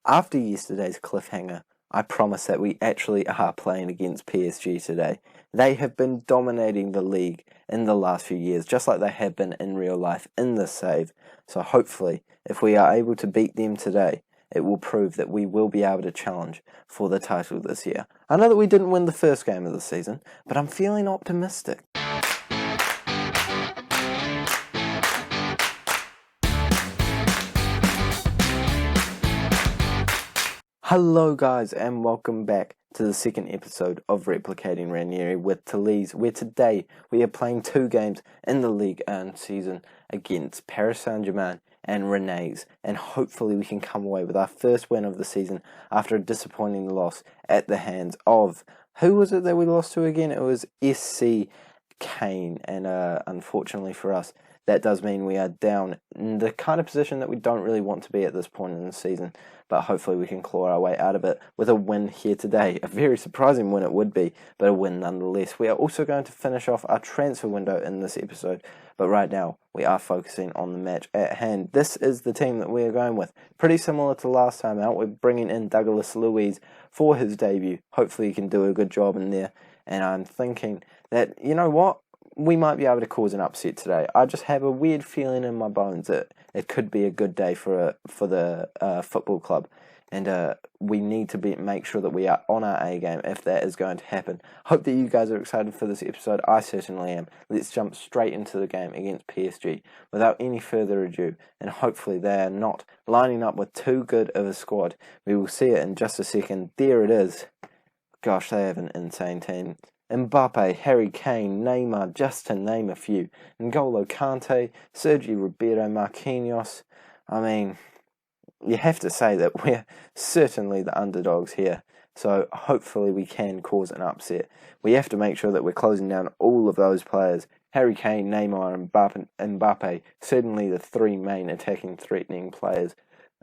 After yesterday's cliffhanger, I promise that we actually are playing against PSG today. They have been dominating the league in the last few years, just like they have been in real life in this save. So hopefully, if we are able to beat them today, it will prove that we will be able to challenge for the title this year. I know that we didn't win the first game of the season, but I'm feeling optimistic. Hello guys, and welcome back to the second episode of Replicating Ranieri with Toulouse, where today we are playing two games in the Ligue season against Paris Saint-Germain and Rennes, and hopefully we can come away with our first win of the season after a disappointing loss at the hands of, who was it that we lost to again? It was SC Kane, and unfortunately for us, that does mean we are down in the kind of position that we don't really want to be at this point in the season, but hopefully we can claw our way out of it with a win here today. A very surprising win it would be, but a win nonetheless. We are also going to finish off our transfer window in this episode, but right now we are focusing on the match at hand. This is the team that we are going with. Pretty similar to last time out. We're bringing in Douglas Luiz for his debut. Hopefully he can do a good job in there, and I'm thinking that, you know what? We might be able to cause an upset today. I just have a weird feeling in my bones that it could be a good day for the football club, and we need to make sure that we are on our A game if that is going to happen. Hope that you guys are excited for this episode. I certainly am. Let's jump straight into the game against PSG without any further ado, and hopefully they are not lining up with too good of a squad. We will see it in just a second. There it is. Gosh, they have an insane team. Mbappe, Harry Kane, Neymar, just to name a few. N'Golo Kante, Sergio Roberto, Marquinhos. I mean, you have to say that we're certainly the underdogs here. So hopefully we can cause an upset. We have to make sure that we're closing down all of those players. Harry Kane, Neymar, and Mbappe, certainly the three main attacking, threatening players.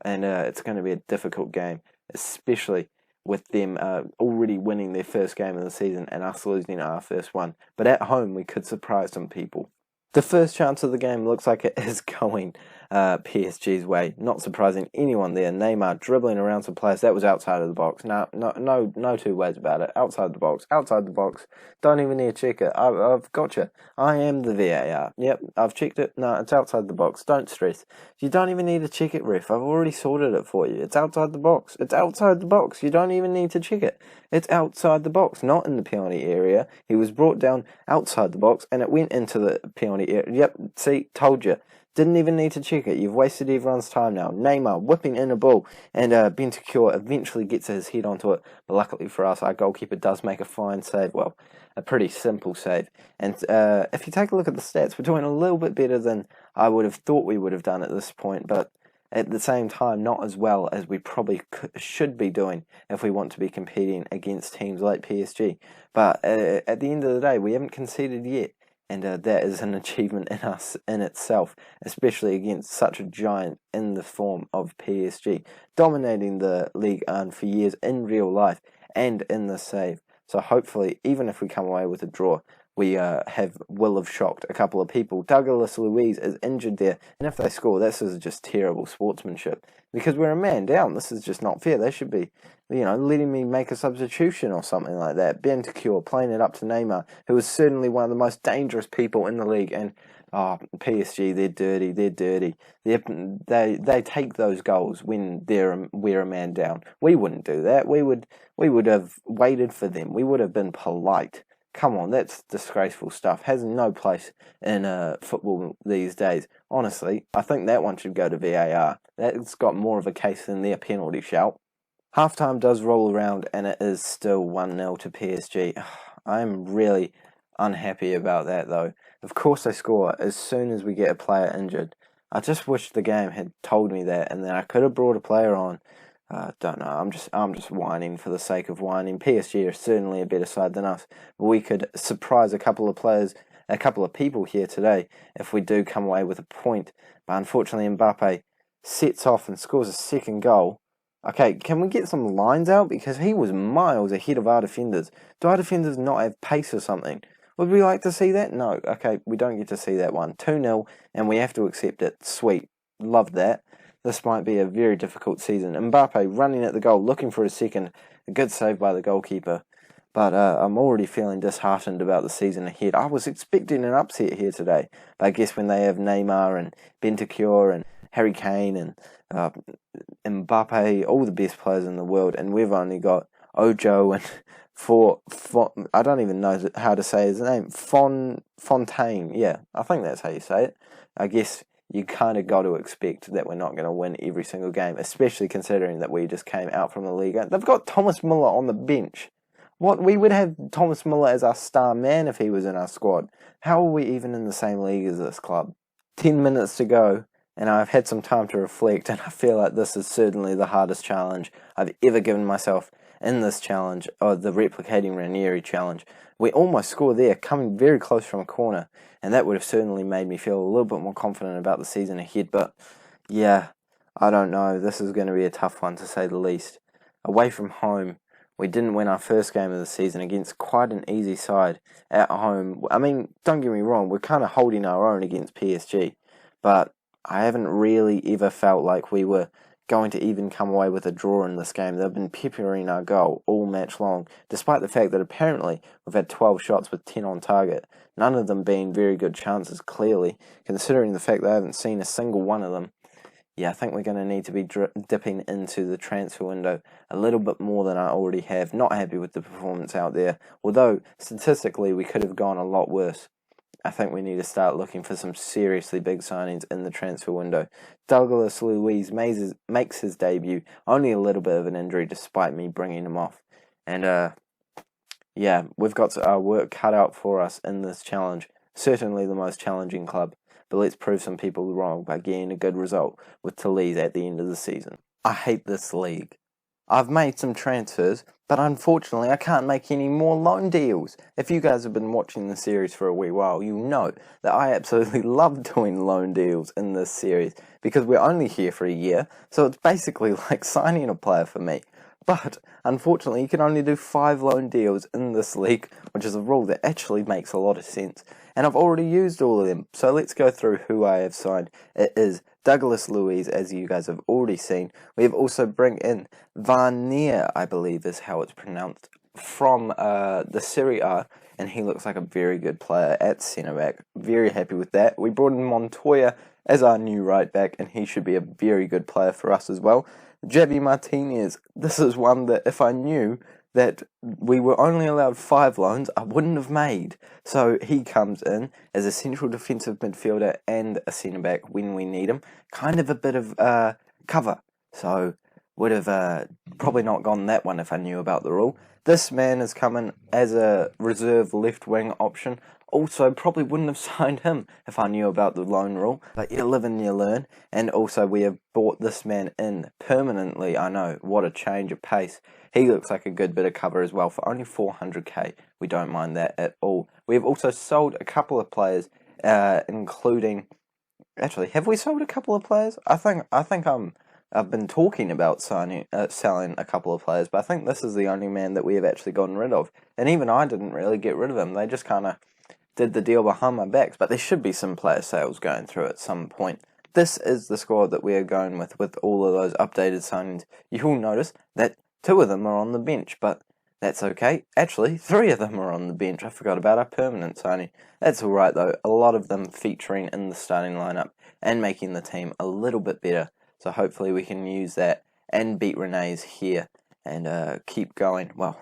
And it's going to be a difficult game, especially with them already winning their first game of the season and us losing our first one. But at home, we could surprise some people. The first chance of the game looks like it is going PSG's way. Not surprising anyone there. Neymar dribbling around some players. That was outside of the box. No two ways about it. Outside the box. Outside the box. Don't even need to check it. I've got you. I am the VAR. Yep, I've checked it. No, it's outside the box. Don't stress. You don't even need to check it, ref. I've already sorted it for you. It's outside the box. It's outside the box. You don't even need to check it. It's outside the box, not in the penalty area. He was brought down outside the box, and it went into the penalty area. Yep, see, told you. Didn't even need to check it. You've wasted everyone's time now. Neymar whipping in a ball, and Bentancur eventually gets his head onto it. But luckily for us, our goalkeeper does make a fine save. Well, a pretty simple save. And if you take a look at the stats, we're doing a little bit better than I would have thought we would have done at this point. But at the same time, not as well as we probably should be doing if we want to be competing against teams like PSG. But at the end of the day, we haven't conceded yet. And that is an achievement in itself, especially against such a giant in the form of PSG, dominating the league for years in real life and in the save. So hopefully, even if we come away with a draw, we will have shocked a couple of people. Douglas Luiz is injured there, and if they score, this is just terrible sportsmanship. Because we're a man down, this is just not fair. They should be, letting me make a substitution or something like that. Bentancur playing it up to Neymar, who is certainly one of the most dangerous people in the league. And PSG, they're dirty. They take those goals when we're a man down. We wouldn't do that. We would have waited for them. We would have been polite. Come on, that's disgraceful stuff. Has no place in football these days. Honestly, I think that one should go to VAR. That's got more of a case than their penalty shout. Halftime does roll around, and it is still 1-0 to PSG. I'm really unhappy about that, though. Of course they score as soon as we get a player injured. I just wish the game had told me that, and then I could have brought a player on. Don't know. I'm just whining for the sake of whining. PSG are certainly a better side than us. But we could surprise a couple of players, a couple of people here today if we do come away with a point. But unfortunately, Mbappe sets off and scores a second goal. Okay, can we get some lines out? Because he was miles ahead of our defenders. Do our defenders not have pace or something? Would we like to see that? No. Okay, we don't get to see that one. 2-0, and we have to accept it. Sweet. Loved that. this might be a very difficult season. Mbappe running at the goal, looking for a second. A good save by the goalkeeper. But I'm already feeling disheartened about the season ahead. I was expecting an upset here today. But I guess when they have Neymar and Bentancur and Harry Kane and Mbappe, all the best players in the world, and we've only got Ojo and I don't even know how to say his name. Fontaine. Yeah, I think that's how you say it. I guess you kind of got to expect that we're not going to win every single game, especially considering that we just came out from the Ligue. They've got Thomas Muller on the bench. What, we would have Thomas Muller as our star man if he was in our squad. How are we even in the same league as this club? 10 minutes to go, and I've had some time to reflect, and I feel like this is certainly the hardest challenge I've ever given myself in this challenge, or the Replicating Ranieri challenge. We almost scored there, coming very close from a corner, and that would have certainly made me feel a little bit more confident about the season ahead, but yeah, I don't know. This is going to be a tough one, to say the least. Away from home, we didn't win our first game of the season against quite an easy side at home. I mean, don't get me wrong, we're kind of holding our own against PSG, but I haven't really ever felt like we were going to even come away with a draw in this game. They've been peppering our goal all match long, despite the fact that apparently we've had 12 shots with 10 on target, none of them being very good chances, clearly, considering the fact that I haven't seen a single one of them. Yeah, I think we're going to need to be dipping into the transfer window a little bit more than I already have. Not happy with the performance out there, although statistically we could have gone a lot worse. I think we need to start looking for some seriously big signings in the transfer window. Douglas Luiz makes his debut, only a little bit of an injury despite me bringing him off. And yeah, we've got our work cut out for us in this challenge. Certainly the most challenging club. But let's prove some people wrong by getting a good result with Toulouse at the end of the season. I hate this league. I've made some transfers, but unfortunately I can't make any more loan deals. If you guys have been watching the series for a wee while, you know that I absolutely love doing loan deals in this series, because we're only here for a year, so it's basically like signing a player for me. But unfortunately you can only do 5 loan deals in this league, which is a rule that actually makes a lot of sense. And I've already used all of them, so let's go through who I have signed. It is Douglas Luiz, as you guys have already seen. We have also bring in Ranieri, I believe is how it's pronounced, from the Serie A, and he looks like a very good player at centre-back. Very happy with that. We brought in Montoya as our new right-back, and he should be a very good player for us as well. Javi Martinez, this is one that if I knew that we were only allowed 5 loans, I wouldn't have made. So he comes in as a central defensive midfielder and a centre-back when we need him. Kind of a bit of cover. So would have probably not gone that one if I knew about the rule. This man is coming as a reserve left-wing option. Also, probably wouldn't have signed him if I knew about the loan rule. But you live and you learn. And also, we have brought this man in permanently. I know, what a change of pace. He looks like a good bit of cover as well for only 400k. We don't mind that at all. We have also sold a couple of players, including... Actually, have we sold a couple of players? I've been talking about selling a couple of players, but I think this is the only man that we have actually gotten rid of. And even I didn't really get rid of him. They just kind of did the deal behind my backs, but there should be some player sales going through at some point. This is the squad that we are going with all of those updated signings. You will notice that 2 of them are on the bench, but that's okay. Actually, 3 of them are on the bench. I forgot about our permanent signing. That's alright though. A lot of them featuring in the starting lineup and making the team a little bit better. So hopefully we can use that and beat Rennes here and keep going. Well,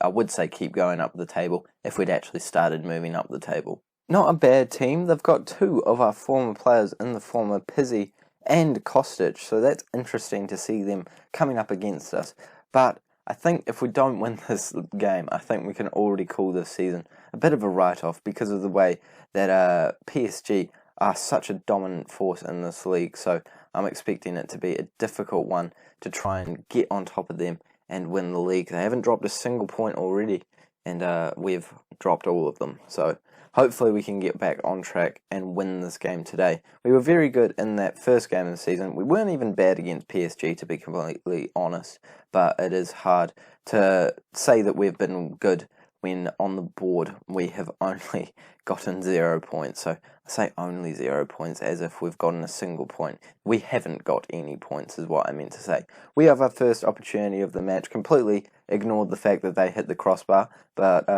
I would say keep going up the table if we'd actually started moving up the table. Not a bad team. They've got 2 of our former players in the form of Pizzi and Kostic, so that's interesting to see them coming up against us. But I think if we don't win this game, I think we can already call this season a bit of a write-off because of the way that PSG are such a dominant force in this league. So I'm expecting it to be a difficult one to try and get on top of them and win the league. They haven't dropped a single point already, and we've dropped all of them. So hopefully we can get back on track and win this game today. We were very good in that first game of the season. We weren't even bad against PSG, to be completely honest, but it is hard to say that we've been good when on the board we have only gotten 0 points. So I say only 0 points as if we've gotten a single point. We haven't got any points is what I meant to say. We have our first opportunity of the match, completely ignored the fact that they hit the crossbar, but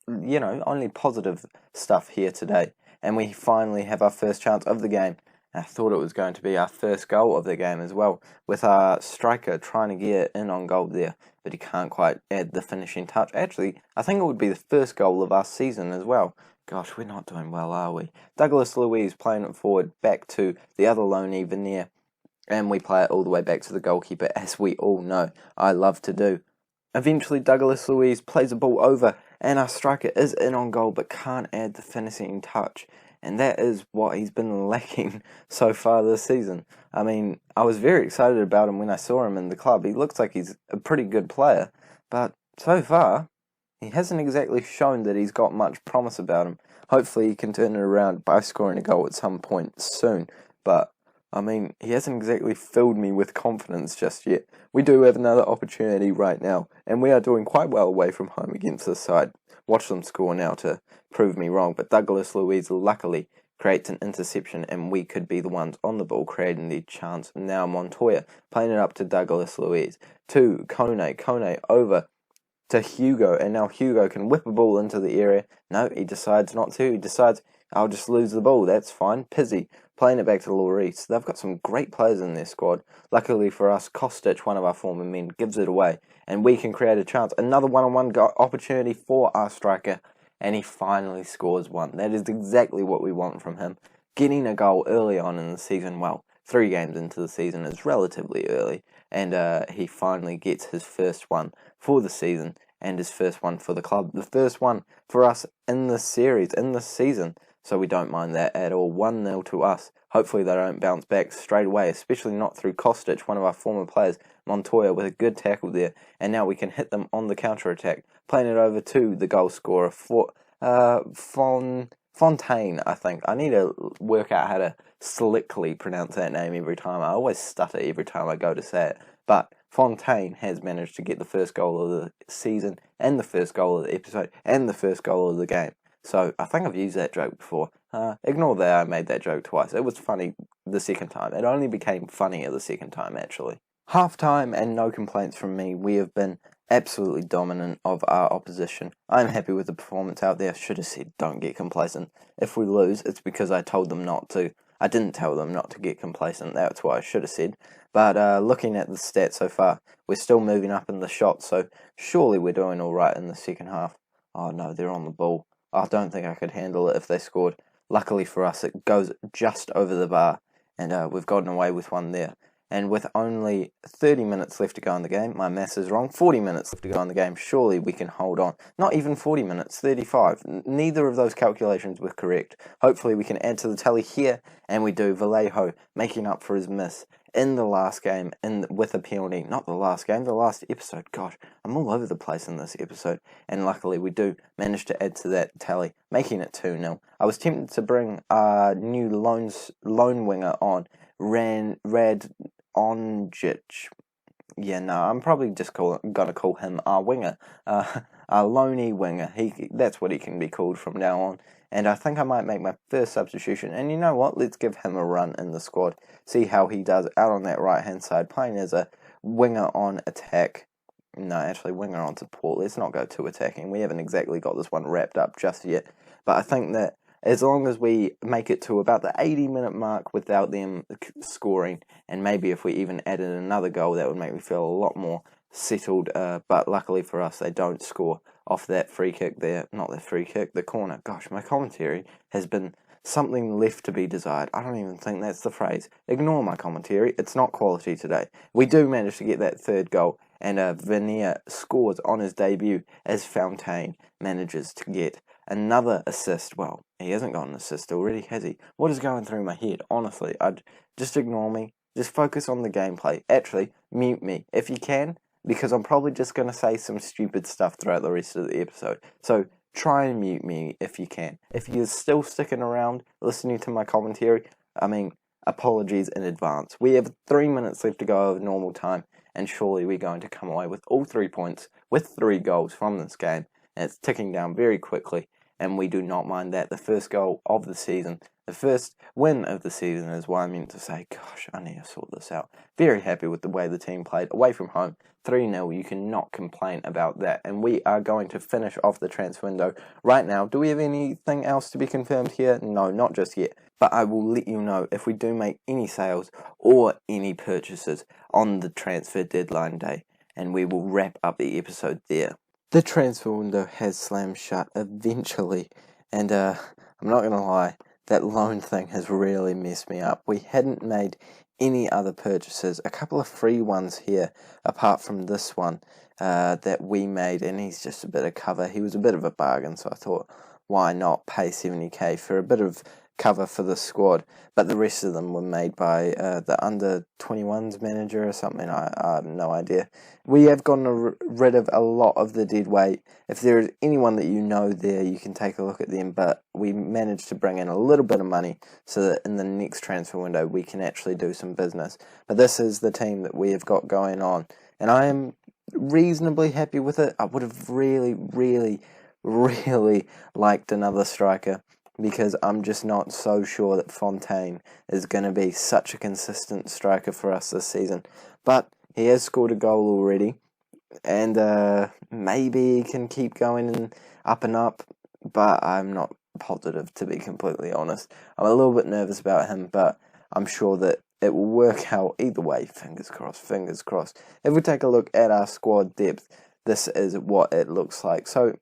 only positive stuff here today. And we finally have our first chance of the game. I thought it was going to be our first goal of the game as well, with our striker trying to get in on goal there, but he can't quite add the finishing touch. Actually, I think it would be the first goal of our season as well. Gosh, we're not doing well, are we? Douglas Luiz playing it forward back to the other loanee, Ranieri, and we play it all the way back to the goalkeeper, as we all know I love to do. Eventually, Douglas Luiz plays the ball over, and our striker is in on goal, but can't add the finishing touch. And that is what he's been lacking so far this season. I mean, I was very excited about him when I saw him in the club. He looks like he's a pretty good player, but so far, he hasn't exactly shown that he's got much promise about him. Hopefully he can turn it around by scoring a goal at some point soon, but I mean, he hasn't exactly filled me with confidence just yet. We do have another opportunity right now, and we are doing quite well away from home against this side. Watch them score now to prove me wrong, but Douglas Luiz luckily creates an interception, and we could be the ones on the ball creating the chance. Now Montoya playing it up to Douglas Luiz, to Kone over to Hugo, and now Hugo can whip a ball into the area. No, he decides not to. He decides, I'll just lose the ball. That's fine. Pizzi playing it back to Lloris. They've got some great players in their squad. Luckily for us, Kostic, one of our former men, gives it away, and we can create a chance. Another one-on-one opportunity for our striker, and he finally scores one. That is exactly what we want from him. Getting a goal early on in the season, well, 3 games into the season is relatively early, and he finally gets his first one for the season and his first one for the club. The first one for us in this series, in this season. So we don't mind that at all. 1-0 to us. Hopefully they don't bounce back straight away, especially not through Kostic, one of our former players. Montoya with a good tackle there, and now we can hit them on the counter-attack. Playing it over to the goal scorer, for Fontaine, I think. I need to work out how to slickly pronounce that name every time. I always stutter every time I go to say it. But Fontaine has managed to get the first goal of the season, and the first goal of the episode, and the first goal of the game. So, I think I've used that joke before. Ignore that I made that joke twice. It was funny the second time. It only became funnier the second time, actually. Half-time and no complaints from me. We have been absolutely dominant of our opposition. I'm happy with the performance out there. I should have said don't get complacent. If we lose, it's because I told them not to. I didn't tell them not to get complacent. That's what I should have said. But looking at the stats so far, we're still moving up in the shots, so surely we're doing all right in the second half. Oh no, they're on the ball. I don't think I could handle it if they scored. Luckily for us, it goes just over the bar, and we've gotten away with one there. And with only 30 minutes left to go in the game, my maths is wrong, 40 minutes left to go in the game, surely we can hold on. Not even 40 minutes, 35. Neither of those calculations were correct. Hopefully we can add to the tally here, and we do. Vallejo making up for his miss in the last game with a penalty. Not the last game, the last episode. Gosh, I'm all over the place in this episode. And luckily we do manage to add to that tally, making it 2-0. I was tempted to bring our new lone winger on, Rad Onjic. Yeah, no, I'm probably just gonna call him our winger, our loney winger. That's what he can be called from now on. And I think I might make my first substitution. And you know what? Let's give him a run in the squad. See how he does out on that right hand side, playing as a winger on attack. No, actually, winger on support. Let's not go too attacking. We haven't exactly got this one wrapped up just yet. But I think that as long as we make it to about the 80-minute mark without them scoring, and maybe if we even added another goal, that would make me feel a lot more settled. But luckily for us, they don't score off that free kick there. Not the free kick, the corner. Gosh, my commentary has been something left to be desired. I don't even think that's the phrase. Ignore my commentary. It's not quality today. We do manage to get that third goal, and Ranieri scores on his debut as Fontaine manages to get another assist. Well, he hasn't got an assist already, has he? What is going through my head? Honestly, just ignore me. Just focus on the gameplay. Actually, mute me if you can, because I'm probably just going to say some stupid stuff throughout the rest of the episode. So try and mute me if you can. If you're still sticking around listening to my commentary, I mean, apologies in advance. We have 3 minutes left to go of normal time, and surely we're going to come away with all 3 points with 3 goals from this game. and it's ticking down very quickly, and we do not mind that. The first goal of the season, the first win of the season is what I meant to say. Gosh, I need to sort this out. Very happy with the way the team played away from home. 3-0, you cannot complain about that. And we are going to finish off the transfer window right now. Do we have anything else to be confirmed here? No, not just yet. But I will let you know if we do make any sales or any purchases on the transfer deadline day. And we will wrap up the episode there. The transfer window has slammed shut eventually. And I'm not going to lie, that loan thing has really messed me up. We hadn't made any other purchases, a couple of free ones here apart from this one that we made, and he's just a bit of cover. He was a bit of a bargain, so I thought, why not pay 70k for a bit of cover for the squad? But the rest of them were made by the under 21s manager or something. I have no idea. We have gotten rid of a lot of the dead weight. If there is anyone that you know there, you can take a look at them, but we managed to bring in a little bit of money so that in the next transfer window we can actually do some business. But this is the team that we have got going on, and I am reasonably happy with it. I would have really liked another striker, because I'm just not so sure that Fontaine is going to be such a consistent striker for us this season. But he has scored a goal already, and maybe he can keep going and up, but I'm not positive, to be completely honest. I'm a little bit nervous about him, but I'm sure that it will work out either way. Fingers crossed, fingers crossed. If we take a look at our squad depth, this is what it looks like. So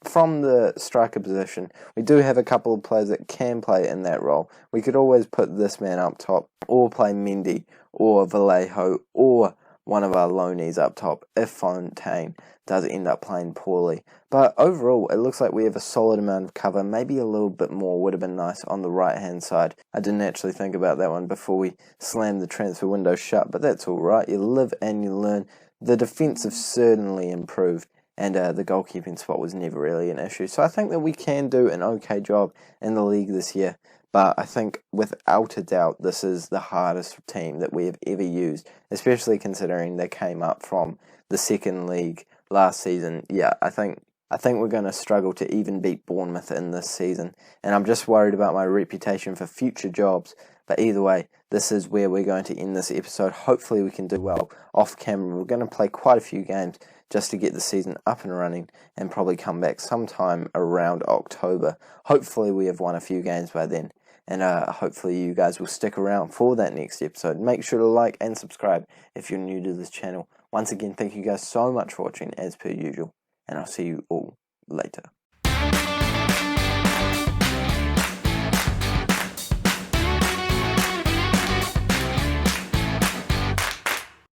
from the striker position, we do have a couple of players that can play in that role. We could always put this man up top, or play Mendy, or Vallejo, or one of our loanees up top if Fontaine does end up playing poorly. But overall, it looks like we have a solid amount of cover. Maybe a little bit more would have been nice on the right-hand side. I didn't actually think about that one before we slammed the transfer window shut, but that's all right. You live and you learn. The defence have certainly improved, and the goalkeeping spot was never really an issue. So I think that we can do an okay job in the league this year. But I think without a doubt, this is the hardest team that we have ever used, especially considering they came up from the second league last season. Yeah, I think we're going to struggle to even beat Bournemouth in this season. And I'm just worried about my reputation for future jobs. But either way, this is where we're going to end this episode. Hopefully we can do well off camera. We're going to play quite a few games just to get the season up and running, and probably come back sometime around October. Hopefully we have won a few games by then, and hopefully you guys will stick around for that next episode. Make sure to like and subscribe if you're new to this channel. Once again, thank you guys so much for watching as per usual, and I'll see you all later.